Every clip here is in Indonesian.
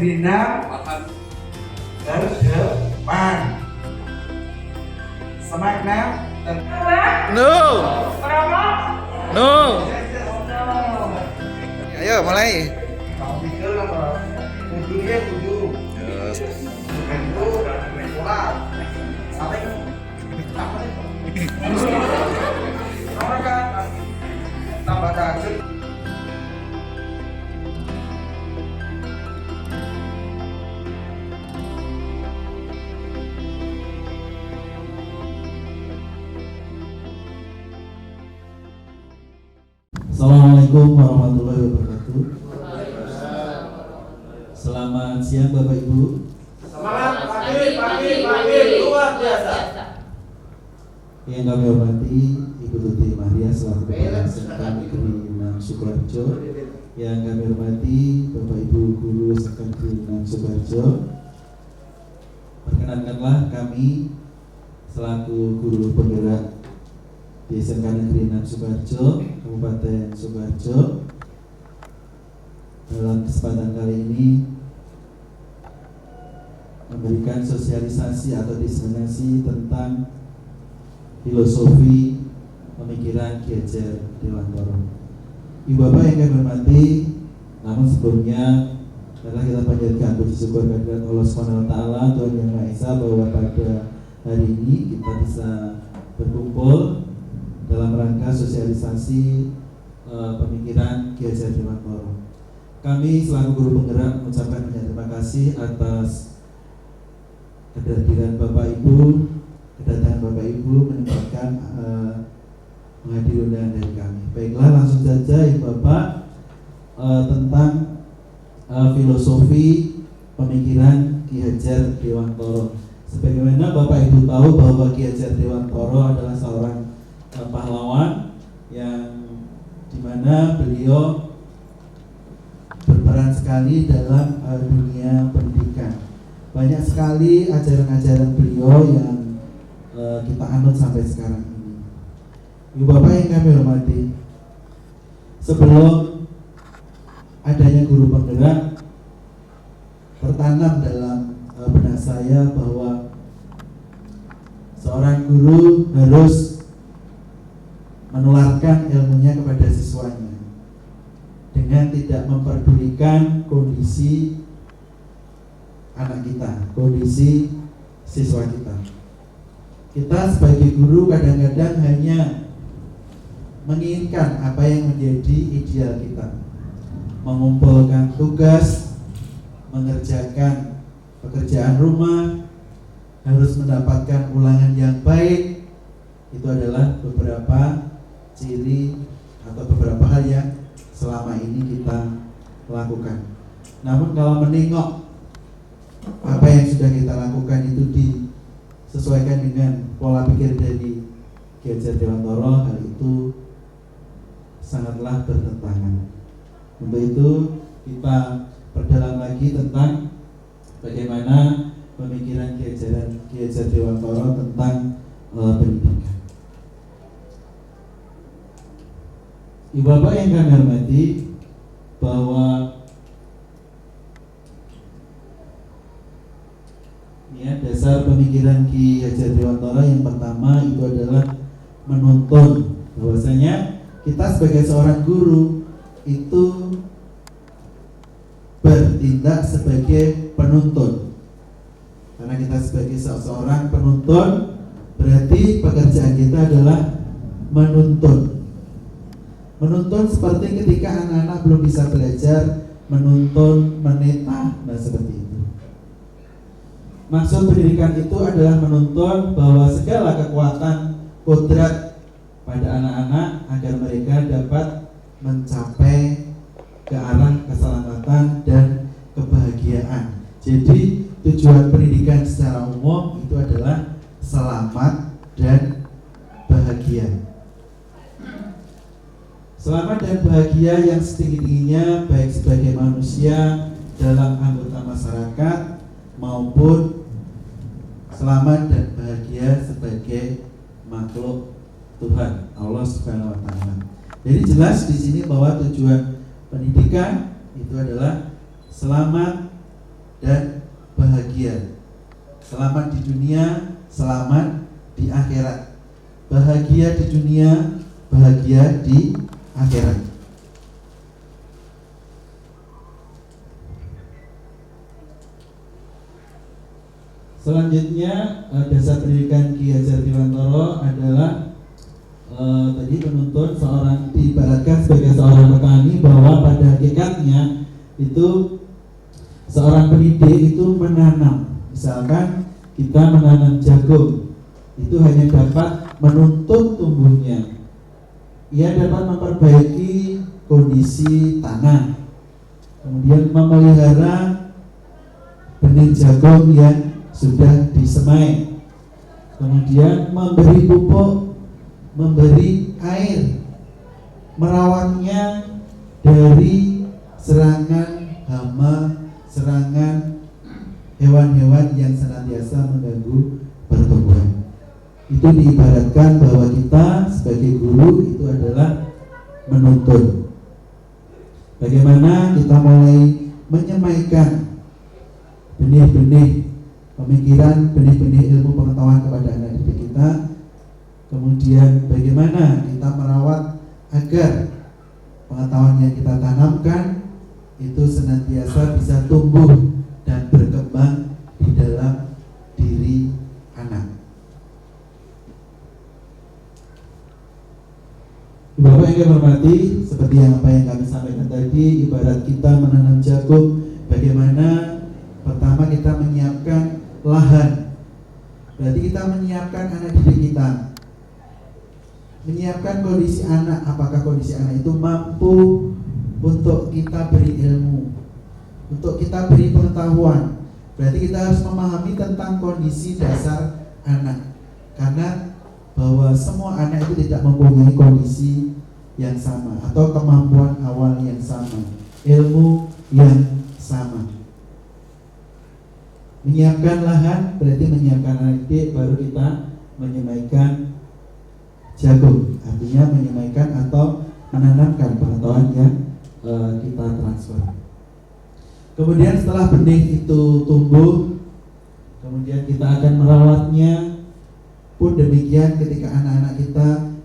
Negeri 6 terdepan. Semakna No. No. Ayo mulai. Kalau pikir apa? Ujungnya ujung. Yes. Itu bola. Sampai apa kan? Tambah tajam. Assalamualaikum warahmatullahi wabarakatuh. Selamat siang Bapak Ibu. Semangat pagi luar biasa. Yang kami hormati Ibu Tuti Maria selaku Kepala SMK Negeri 6 Sukoharjo. Yang kami hormati Bapak Ibu Guru SMK Negeri 6 Sukoharjo. Perkenankanlah kami selaku guru penggerak di SMK Negeri 6 Sukoharjo, Kabupaten Sukoharjo. Dalam kesempatan kali ini memberikan sosialisasi atau diseminasi tentang filosofi pemikiran Ki Hajar Dewantoro. Ibu Bapak yang kami hormati, namun sebelumnya adalah kita panjatkan puji syukur kehadirat Allah SWT Tuhan Yang Maha Esa bahwa pada hari ini kita bisa berkumpul dalam rangka sosialisasi pemikiran Ki Hajar Dewantoro. Kami selaku guru penggerak mengucapkan banyak terima kasih atas kehadiran Bapak Ibu, kedatangan Bapak Ibu menyempatkan menghadiri undangan dari kami. Baiklah, langsung saja Ibu Bapak tentang filosofi pemikiran Ki Hajar Dewantoro. Sebagaimana Bapak Ibu tahu bahwa Ki Hajar Dewantoro adalah seorang pahlawan yang dimana beliau berperan sekali dalam dunia pendidikan. Banyak sekali ajaran-ajaran beliau yang kita anut sampai sekarang ini. Ibu Bapak yang kami hormati, sebelum adanya guru penggerak, tertanam dalam benak saya bahwa seorang guru harus menularkan ilmunya kepada siswanya dengan tidak memperdulikan kondisi anak kita, kondisi siswa kita. Kita sebagai guru kadang-kadang hanya menginginkan apa yang menjadi ideal kita, mengumpulkan tugas, mengerjakan pekerjaan rumah, harus mendapatkan ulangan yang baik. Itu adalah beberapa ciri atau beberapa hal yang selama ini kita lakukan. Namun kalau menengok apa yang sudah kita lakukan itu disesuaikan dengan pola pikir dari Ki Hajar Dewantoro, hal itu sangatlah bertentangan. Untuk itu kita perdalam lagi tentang bagaimana pemikiran Ki Hajar Dewantoro tentang pendidikan. Ibu Bapak yang kami hormati, bahwa ya, dasar pemikiran Ki Hajar Dewantoro yang pertama itu adalah menuntun. Bahwasanya kita sebagai seorang guru itu bertindak sebagai penuntun. Karena kita sebagai seorang penuntun, berarti pekerjaan kita adalah menuntun. Menuntun seperti ketika anak-anak belum bisa belajar, menuntun, meneta, nah seperti itu. Maksud pendidikan itu adalah menuntun bahwa segala kekuatan kodrat pada anak-anak agar mereka dapat mencapai ke arah keselamatan dan kebahagiaan. Jadi tujuan pendidikan secara umum itu adalah selamat dan bahagia. Selamat dan bahagia yang setinggi-tingginya baik sebagai manusia dalam anggota masyarakat maupun selamat dan bahagia sebagai makhluk Tuhan Allah Subhanahu wa taala. Jadi jelas di sini bahwa tujuan pendidikan itu adalah selamat dan bahagia. Selamat di dunia, selamat di akhirat. Bahagia di dunia, bahagia di akhirat. Selanjutnya dasar pendidikan Ki Hajar Dewantara adalah tadi menuntun seorang, diibaratkan sebagai seorang petani, bahwa pada hakikatnya itu seorang pendidik itu menanam. Misalkan kita menanam jagung, itu hanya dapat menuntun tumbuhnya. Ia dapat memperbaiki kondisi tanah, kemudian memelihara benih jagung yang sudah disemai, kemudian memberi pupuk, memberi air, merawatnya dari serangan hama, serangan hewan-hewan yang senantiasa mengganggu pertumbuhan. Itu diibaratkan bahwa kita sebagai guru itu adalah menuntun. Bagaimana kita mulai menyemaikan benih-benih pemikiran, benih-benih ilmu pengetahuan kepada anak didik kita. Kemudian bagaimana kita merawat agar pengetahuan yang kita tanamkan itu senantiasa bisa tumbuh dan berkembang di dalam diri anak. Bapak yang kami hormati, seperti yang kami sampaikan tadi, ibarat kita menanam jagung, bagaimana pertama kita menyiapkan lahan. Berarti kita menyiapkan anak didik kita, menyiapkan kondisi anak. Apakah kondisi anak itu mampu untuk kita beri ilmu, untuk kita beri pengetahuan? Berarti kita harus memahami tentang kondisi dasar anak, karena bahwa semua anak itu tidak mempunyai kondisi yang sama atau kemampuan awal yang sama, ilmu yang sama. Menyiapkan lahan berarti menyiapkan anak didik, baru kita menyemaikan jagung, artinya menyemaikan atau menanamkan pengetahuan yang kita transfer. Kemudian setelah benih itu tumbuh, kemudian kita akan merawatnya. Pun demikian ketika anak-anak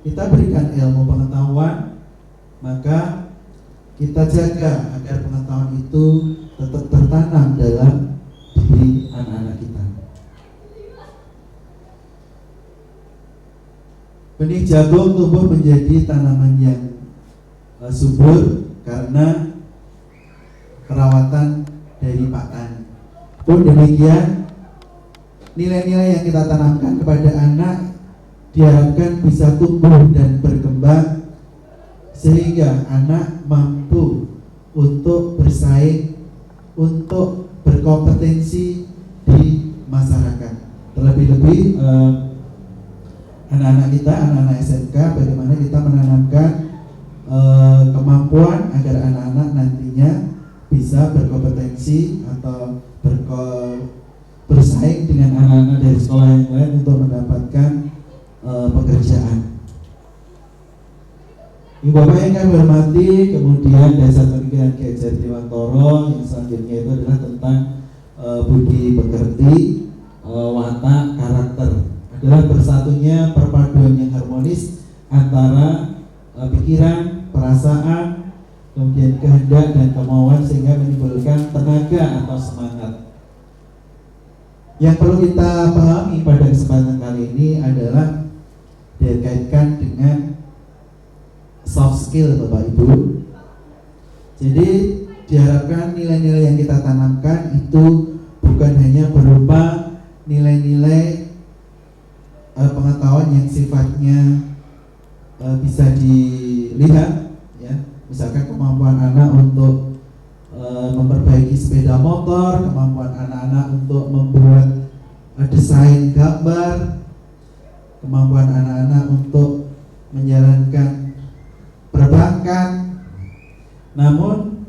kita berikan ilmu pengetahuan, maka kita jaga agar pengetahuan itu tetap tertanam dalam diri anak-anak kita. Benih jagung tumbuh menjadi tanaman yang subur karena perawatan dari Pak Tani. Pun demikian, nilai-nilai yang kita tanamkan kepada anak diharapkan bisa tumbuh dan berkembang sehingga anak mampu untuk bersaing, untuk berkompetensi di masyarakat. Terlebih-lebih anak-anak kita, anak-anak SMK, bagaimana kita menanamkan kemampuan agar anak-anak nantinya bisa berkompetensi atau bersaing dengan anak-anak dari sekolah yang lain untuk mendapatkan pekerjaan. Ibu Bapak yang kami hormati, kemudian dasar pemikiran Ki Hajar Dewantara yang selanjutnya itu adalah tentang budi pekerti, watak, karakter. Adalah bersatunya perpaduan yang harmonis antara pikiran, perasaan, kemudian kehendak dan kemauan sehingga menimbulkan tenaga atau semangat. Yang perlu kita pahami pada kesempatan kali ini adalah dikaitkan dengan soft skill, Bapak Ibu. Jadi diharapkan nilai-nilai yang kita tanamkan itu bukan hanya berupa nilai-nilai pengetahuan yang sifatnya bisa dilihat, ya. Misalkan kemampuan anak untuk memperbaiki sepeda motor, kemampuan anak-anak untuk membuat desain gambar, kemampuan anak-anak untuk menjalankan perbankan. Namun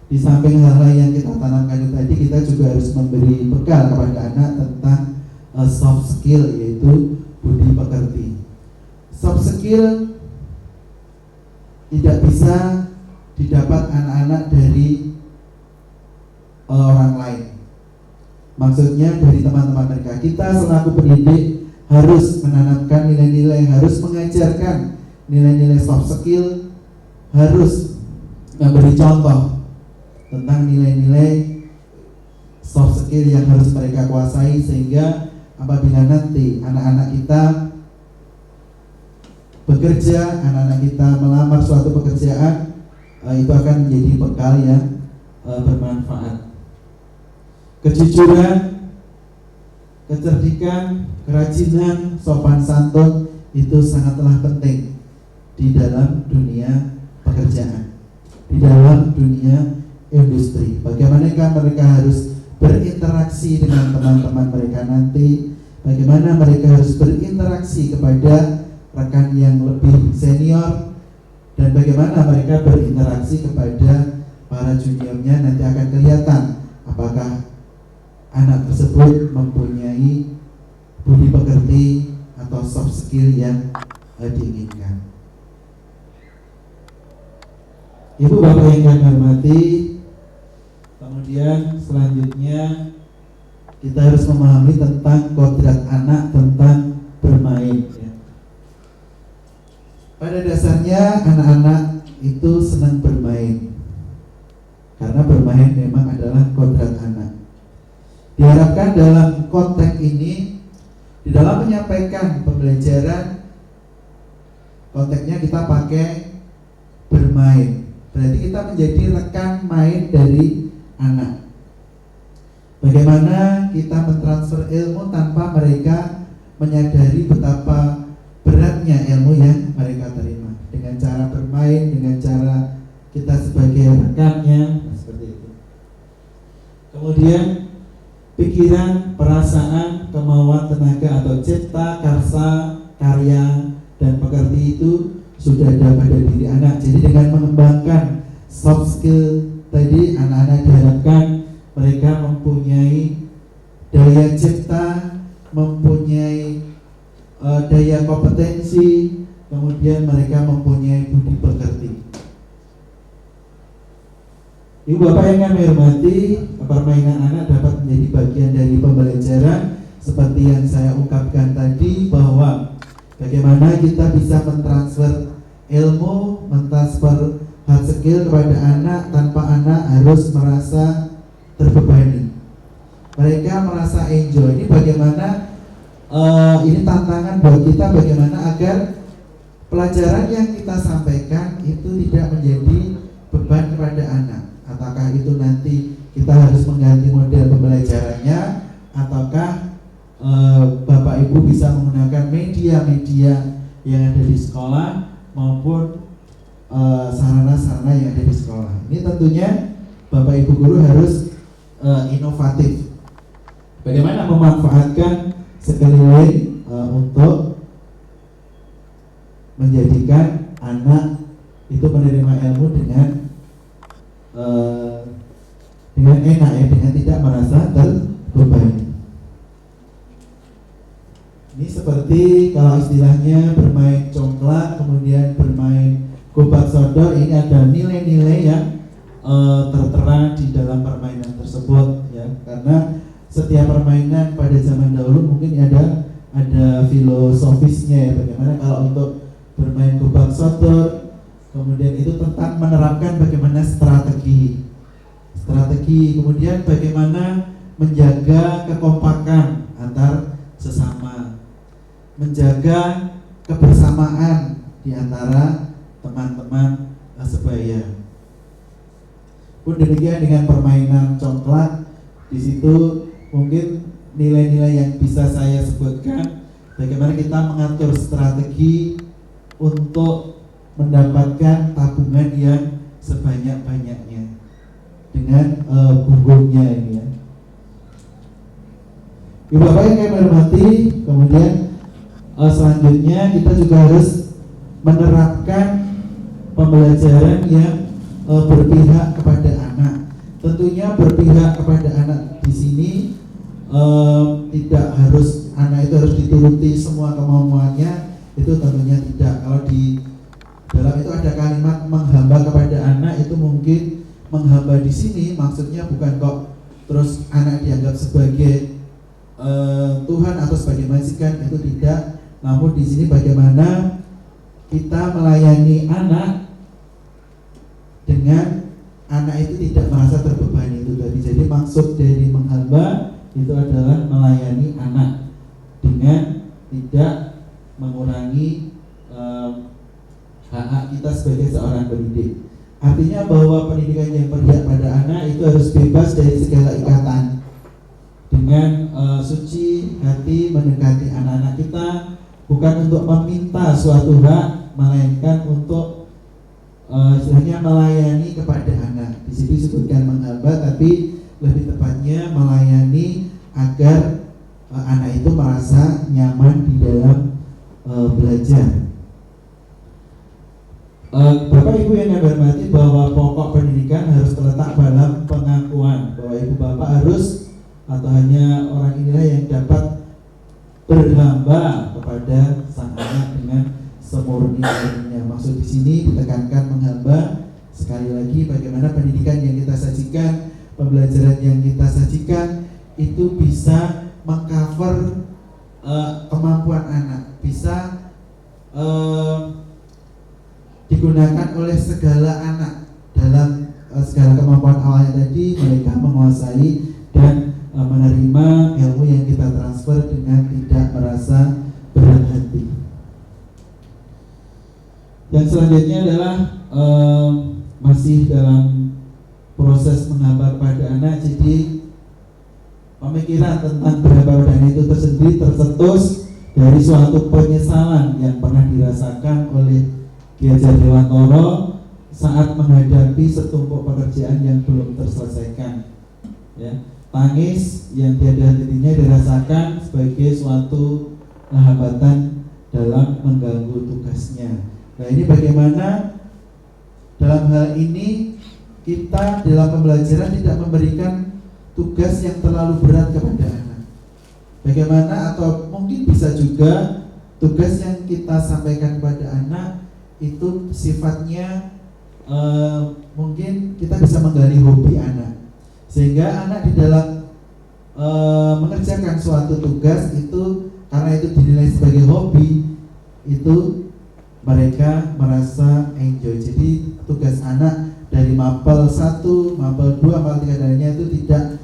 di samping hal-hal yang kita tanamkan itu tadi, kita juga harus memberi bekal kepada anak tentang soft skill, yaitu budi pekerti. Soft skill tidak bisa didapat anak-anak dari orang lain. Maksudnya dari teman-teman mereka, kita selaku pendidik harus menanamkan nilai-nilai, harus mengajarkan nilai-nilai soft skill, harus memberi contoh tentang nilai-nilai soft skill yang harus mereka kuasai, sehingga apabila nanti anak-anak kita bekerja, anak-anak kita melamar suatu pekerjaan, itu akan menjadi bekal yang bermanfaat. Kejujuran, kecerdikan, kerajinan, sopan santun itu sangatlah penting di dalam dunia pekerjaan, di dalam dunia industri. Bagaimana mereka harus berinteraksi dengan teman-teman mereka nanti, bagaimana mereka harus berinteraksi kepada rekan yang lebih senior, dan bagaimana mereka berinteraksi kepada para juniornya. Nanti akan kelihatan apakah anak tersebut mempunyai budi pekerti atau soft skill yang diinginkan. Ibu bapak yang kami hormati, kemudian selanjutnya kita harus memahami tentang kodrat anak tentang bermain. Pada dasarnya anak-anak itu senang bermain, karena bermain memang adalah kodrat anak. Diharapkan dalam konteks ini, di dalam menyampaikan pembelajaran, konteksnya kita pakai bermain. Berarti kita menjadi rekan main dari anak. Bagaimana kita mentransfer ilmu tanpa mereka menyadari betapa beratnya ilmu yang mereka terima, dengan cara bermain, dengan cara kita sebagai rekannya, seperti itu. Kemudian pikiran, perasaan, kemauan, tenaga atau cipta, karsa, karya, dan pekerti itu sudah ada pada diri anak. Jadi dengan mengembangkan soft skill tadi, anak-anak diharapkan mereka mempunyai daya cipta, mempunyai daya kompetensi, kemudian mereka mempunyai budi pekerti. Ibu bapak yang kami hormati, permainan anak dapat menjadi bagian dari pembelajaran seperti yang saya ungkapkan tadi, bahwa bagaimana kita bisa mentransfer ilmu, mentransfer hard skill kepada anak tanpa anak harus merasa terbebani. Mereka merasa enjoy. Ini bagaimana ini tantangan buat kita, bagaimana agar pelajaran yang kita sampaikan itu tidak menjadi beban kepada anak. Apakah itu nanti kita harus mengganti model pembelajarannya, ataukah Bapak Ibu bisa menggunakan media-media yang ada di sekolah maupun sarana-sarana yang ada di sekolah. Ini tentunya Bapak Ibu guru harus inovatif. Bagaimana memanfaatkan sekeliling untuk menjadikan anak itu menerima ilmu dengan enak, ya, dengan tidak merasa terbebani. Ini seperti kalau istilahnya bermain congklak, kemudian bermain gobak sodor. Ini ada nilai-nilai yang tertera di dalam permainan tersebut, ya. Karena setiap permainan pada zaman dahulu mungkin ada filosofisnya, ya. Bagaimana kalau untuk bermain gobak sodor, kemudian itu tentang menerapkan bagaimana strategi, kemudian bagaimana menjaga kekompakan antar sesama, menjaga kebersamaan di antara teman-teman sebaya. Pun demikian dengan permainan congklak, di situ mungkin nilai-nilai yang bisa saya sebutkan, bagaimana kita mengatur strategi untuk mendapatkan tabungan yang sebanyak-banyaknya dengan punggungnya ini, ya. Ibu bapak yang kami hormati, kemudian selanjutnya kita juga harus menerapkan pembelajaran yang berpihak kepada anak. Tentunya berpihak kepada anak di sini tidak harus anak itu harus dituruti semua kemauannya, itu tentunya tidak. Kalau di dalam itu ada kalimat menghamba kepada anak, itu mungkin menghamba di sini maksudnya bukan kok terus anak dianggap sebagai Tuhan atau sebagai majikan, itu tidak. Namun di sini bagaimana kita melayani anak dengan anak itu tidak merasa terbebani itu tadi. Jadi maksud dari menghamba itu adalah melayani anak dengan tidak mengurangi hak-hak kita sebagai seorang pendidik. Artinya bahwa pendidikan yang berpihak pada anak itu harus bebas dari segala ikatan, dengan suci hati mendekati anak-anak kita, bukan untuk meminta suatu hak, melainkan untuk istilahnya melayani kepada anak. Di sini disebutkan menghamba, tapi lebih tepatnya melayani agar anak itu merasa nyaman di dalam belajar. Bapak Ibu yang hormati, bahwa pokok pendidikan harus terletak dalam pengakuan bahwa ibu bapak harus, atau hanya orang inilah yang dapat berhamba kepada sang anak dengan semurni hatinya. Maksud di sini ditekankan menghamba. Sekali lagi, bagaimana pendidikan yang kita sajikan, pembelajaran yang kita sajikan itu bisa mengcover kemampuan anak, bisa digunakan oleh segala anak dalam segala kemampuan awalnya tadi. Mereka menguasai dan menerima ilmu yang kita transfer dengan tidak merasa berat hati. Yang selanjutnya adalah masih dalam proses menghamba pada anak. Jadi pemikiran tentang berhamba pada anak itu tersendiri tercetus dari suatu penyesalan yang pernah dirasakan oleh Ki Hajar Dewantoro saat menghadapi setumpuk pekerjaan yang belum terselesaikan. Ya, tangis yang tiada hentinya dirasakan sebagai suatu hambatan dalam mengganggu tugasnya. Nah, ini bagaimana dalam hal ini kita dalam pembelajaran tidak memberikan tugas yang terlalu berat kepada anak. Bagaimana, atau mungkin bisa juga tugas yang kita sampaikan kepada anak itu sifatnya mungkin kita bisa menggali hobi anak, sehingga anak di dalam mengerjakan suatu tugas itu, karena itu dinilai sebagai hobi, itu mereka merasa enjoy. Jadi tugas anak dari mapel 1, mapel 2, mapel 3 lainnya itu tidak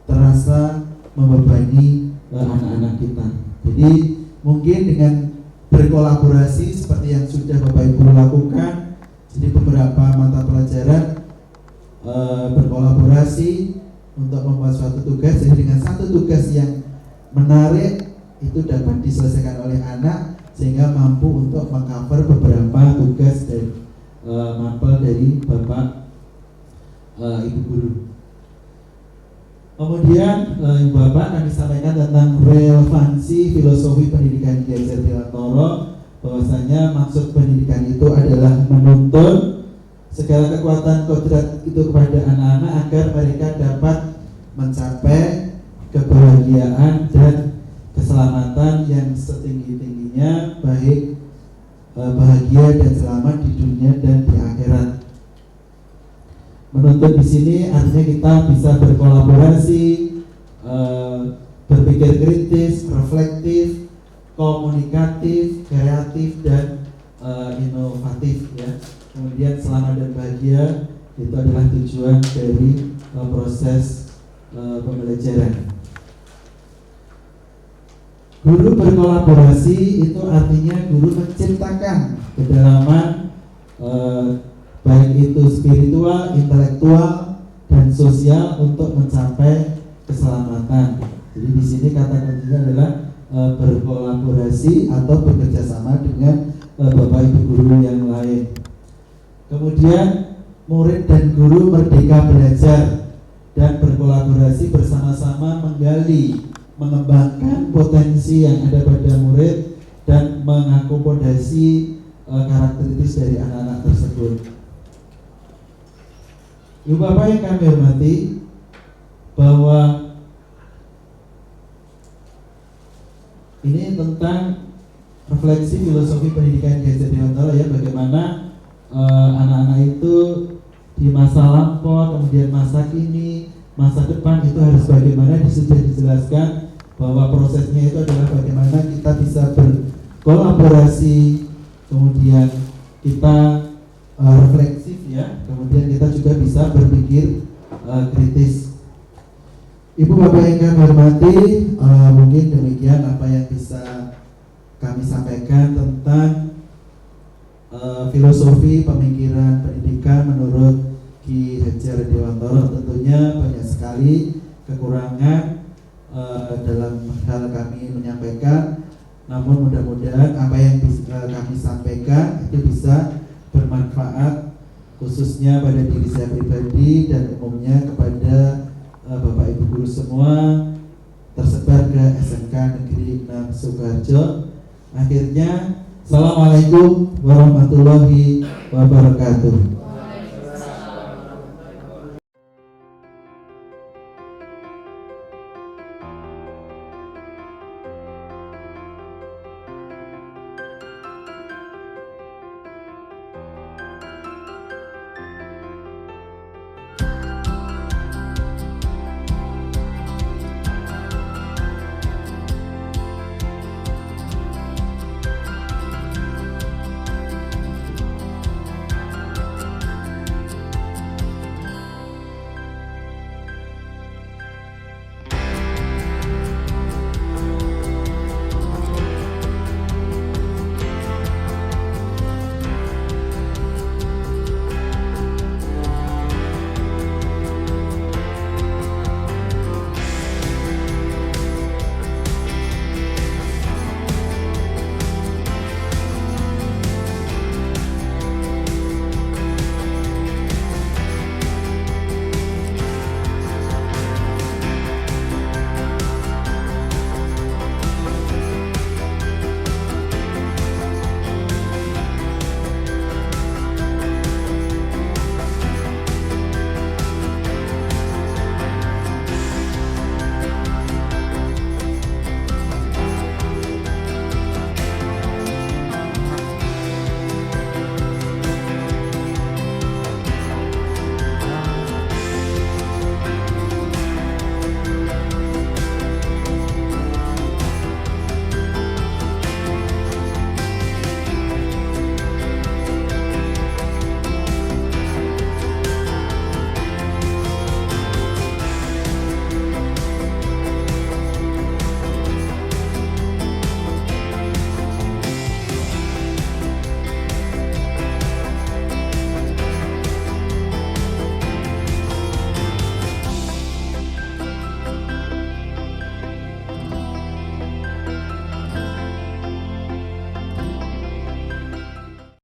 terasa membebani anak-anak kita. Jadi mungkin dengan berkolaborasi seperti yang sudah Bapak Ibu lakukan, jadi beberapa mata pelajaran berkolaborasi untuk membuat suatu tugas. Jadi dengan satu tugas yang menarik itu dapat diselesaikan oleh anak, sehingga mampu untuk mengcover beberapa tugas dari mapel dari Bapak Ibu Guru. Kemudian Ibu Bapak kami sampaikan tentang relevansi filosofi pendidikan Ki Hajar Dewantoro, bahwasanya maksud pendidikan itu adalah menuntun segala kekuatan kodrat itu kepada anak-anak agar mereka dapat mencapai kebahagiaan dan keselamatan yang setinggi-tingginya, baik bahagia dan selamat di dunia dan di akhirat. Menuntut di sini artinya kita bisa berkolaborasi, berpikir kritis, reflektif, komunikatif, kreatif, dan inovatif. Ya. Kemudian selamat dan bahagia itu adalah tujuan dari proses pembelajaran. Guru berkolaborasi itu artinya guru menciptakan kedalaman baik itu spiritual, intelektual, dan sosial untuk mencapai keselamatan. Jadi di sini kata kuncinya adalah berkolaborasi atau bekerja sama dengan Bapak Ibu guru yang lain. Kemudian murid dan guru merdeka belajar dan berkolaborasi bersama-sama menggali, mengembangkan potensi yang ada pada murid dan mengakomodasi karakteristik dari anak-anak tersebut. Ibu Bapak yang kami hormati, bahwa ini tentang refleksi filosofi pendidikan Ki Hajar Dewantoro, ya, bagaimana anak-anak itu di masa lampau, kemudian masa kini, masa depan itu harus bagaimana, sudah dijelaskan bahwa prosesnya itu adalah bagaimana kita bisa berkolaborasi, kemudian kita refleksif ya, kemudian kita juga bisa berpikir kritis. Ibu Bapak yang kami hormati, mungkin demikian apa yang bisa kami sampaikan tentang filosofi pemikiran pendidikan menurut Ki Hajar Dewantoro. Tentunya banyak sekali kekurangan dalam hal kami menyampaikan, namun mudah-mudahan apa yang bisa kami sampaikan itu bisa bermanfaat khususnya pada diri saya pribadi dan umumnya kepada Bapak Ibu guru semua tersebar ke SMK Negeri 6 Sukoharjo. Akhirnya, Assalamualaikum warahmatullahi wabarakatuh.